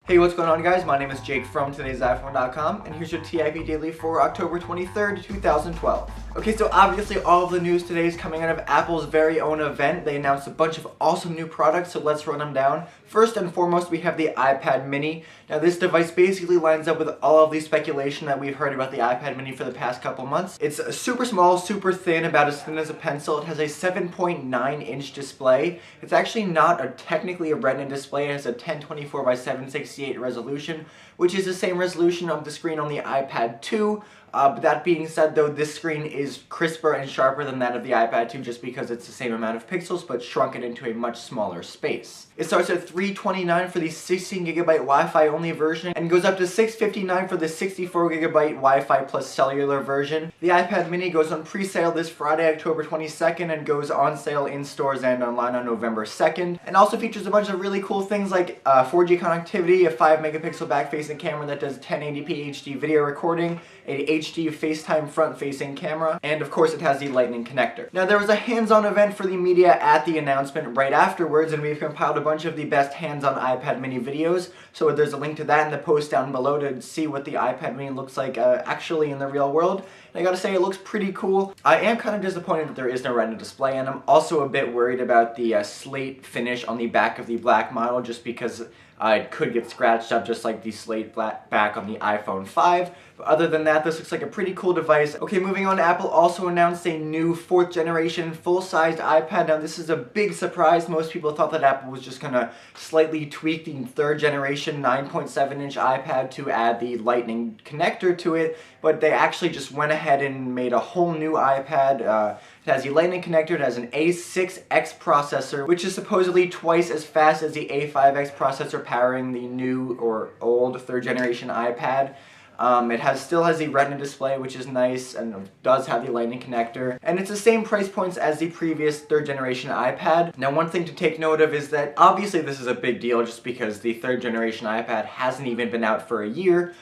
Hey, what's going on, guys? My name is Jake from today'siphone.com, and here's your TIP Daily for October 23rd, 2012. Okay, so obviously all of the news today is coming out of Apple's very own event. They announced a bunch of awesome new products, so let's run them down. First and foremost, we have the iPad mini. Now, this device basically lines up with all of the speculation that we've heard about the iPad mini for the past couple months. It's super small, super thin, about as thin as a pencil. It has a 7.9-inch display. It's actually not technically a Retina display. It has a 1024 by 768 resolution, which is the same resolution of the screen on the iPad 2. But that being said, though, this screen is crisper and sharper than that of the iPad 2 just because it's the same amount of pixels but shrunken into a much smaller space. It starts at $329 for the 16GB Wi-Fi only version and goes up to $659 for the 64GB Wi-Fi plus cellular version. The iPad mini goes on pre-sale this Friday, October 22nd, and goes on sale in stores and online on November 2nd. And also features a bunch of really cool things like 4G connectivity, a 5-megapixel back-facing camera that does 1080p HD video recording, a HD FaceTime front-facing camera, and of course it has the Lightning connector. Now, there was a hands-on event for the media at the announcement right afterwards, and we've compiled a bunch of the best hands-on iPad mini videos, so there's a link to that in the post down below to see what the iPad mini looks like actually in the real world. And I gotta say, it looks pretty cool. I am kind of disappointed that there is no Retina display, and I'm also a bit worried about the slate finish on the back of the black model, just because it could get scratched up just like the slate back on the iPhone 5. But other than that, this looks like a pretty cool device. Okay, moving on, Apple also announced a new 4th generation full-sized iPad. Now, this is a big surprise. Most people thought that Apple was just gonna slightly tweak the 3rd generation 9.7-inch iPad to add the Lightning connector to it, but they actually just went ahead and made a whole new iPad. It has the Lightning connector, it has an A6X processor, which is supposedly twice as fast as the A5X processor powering the new or old 3rd generation iPad. It still has the Retina display, which is nice, and does have the Lightning connector. And it's the same price points as the previous 3rd generation iPad. Now, one thing to take note of is that obviously this is a big deal just because the 3rd generation iPad hasn't even been out for a year.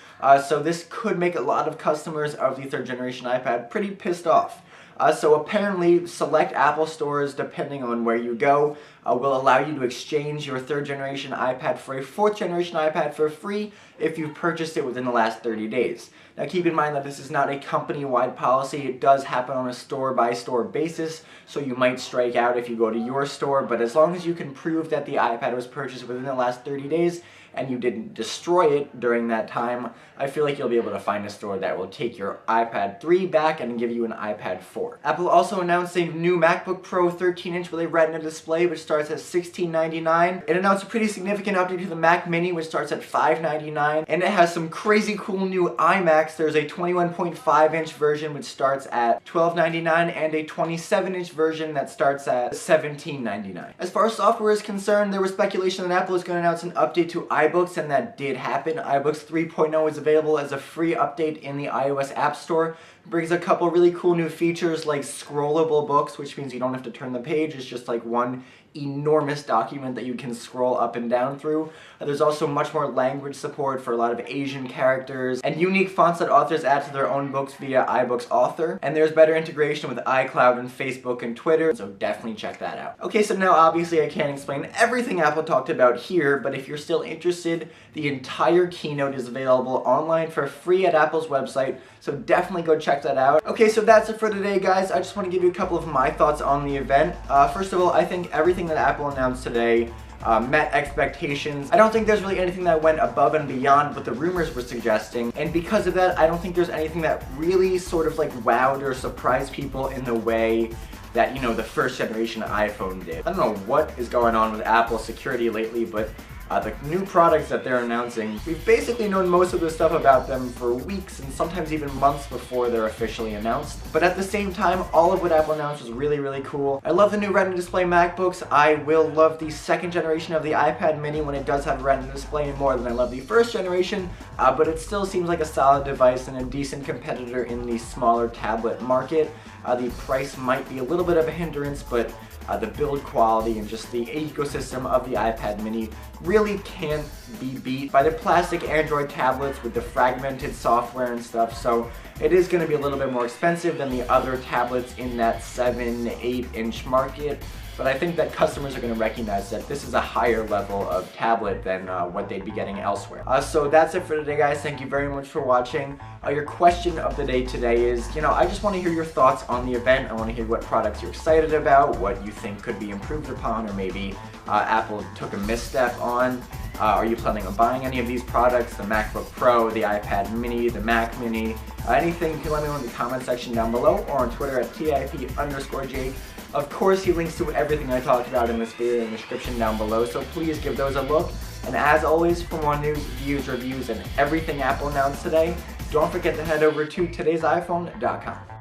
So this could make a lot of customers of the 3rd generation iPad pretty pissed off. So apparently, select Apple stores, depending on where you go, will allow you to exchange your 3rd generation iPad for a 4th generation iPad for free if you've purchased it within the last 30 days. Now, keep in mind that this is not a company-wide policy. It does happen on a store-by-store basis, so you might strike out if you go to your store, but as long as you can prove that the iPad was purchased within the last 30 days and you didn't destroy it during that time, I feel like you'll be able to find a store that will take your iPad 3 back and give you an iPad 4. Apple also announced a new MacBook Pro 13-inch with a Retina display, which starts at $1699. It announced a pretty significant update to the Mac Mini, which starts at $599, and it has some crazy cool new iMacs. There's a 21.5-inch version, which starts at $1299, and a 27-inch version that starts at $1799. As far as software is concerned, there was speculation that Apple was going to announce an update to iBooks, and that did happen. iBooks 3.0 is available as a free update in the iOS App Store. It brings a couple really cool new features like scrollable books, which means you don't have to turn the page. It's just like one enormous document that you can scroll up and down through. There's also much more language support for a lot of Asian characters, and unique fonts that authors add to their own books via iBooks Author. And there's better integration with iCloud and Facebook and Twitter, so definitely check that out. Okay, so now obviously I can't explain everything Apple talked about here, but if you're still interested, the entire keynote is available online for free at Apple's website, so definitely go check that out. Okay, so that's it for today, guys. I just want to give you a couple of my thoughts on the event. First of all, I think everything that Apple announced today met expectations. I don't think there's really anything that went above and beyond what the rumors were suggesting, and because of that, I don't think there's anything that really sort of like wowed or surprised people in the way that, you know, the 1st generation iPhone did. I don't know what is going on with Apple security lately, but the new products that they're announcing, we've basically known most of the stuff about them for weeks and sometimes even months before they're officially announced. But at the same time, all of what Apple announced was really, really cool. I love the new Retina display MacBooks. I will love the 2nd generation of the iPad mini when it does have a Retina display more than I love the 1st generation, but it still seems like a solid device and a decent competitor in the smaller tablet market. The price might be a little bit of a hindrance, but the build quality and just the ecosystem of the iPad mini really can't be beat by the plastic Android tablets with the fragmented software and stuff, so it is going to be a little bit more expensive than the other tablets in that 7-8 inch market. but I think that customers are going to recognize that this is a higher level of tablet than what they'd be getting elsewhere. So that's it for today, guys. Thank you very much for watching. Your question of the day today is, I just want to hear your thoughts on the event. I want to hear what products you're excited about, what you think could be improved upon, or maybe Apple took a misstep on. Are you planning on buying any of these products? The MacBook Pro, the iPad mini, the Mac mini, anything, you can let me know in the comment section down below or on Twitter at @TIP_Jake. Of course, he links to everything I talked about in this video in the description down below, so please give those a look. And as always, for more news, views, reviews, and everything Apple announced today, don't forget to head over to todaysiphone.com.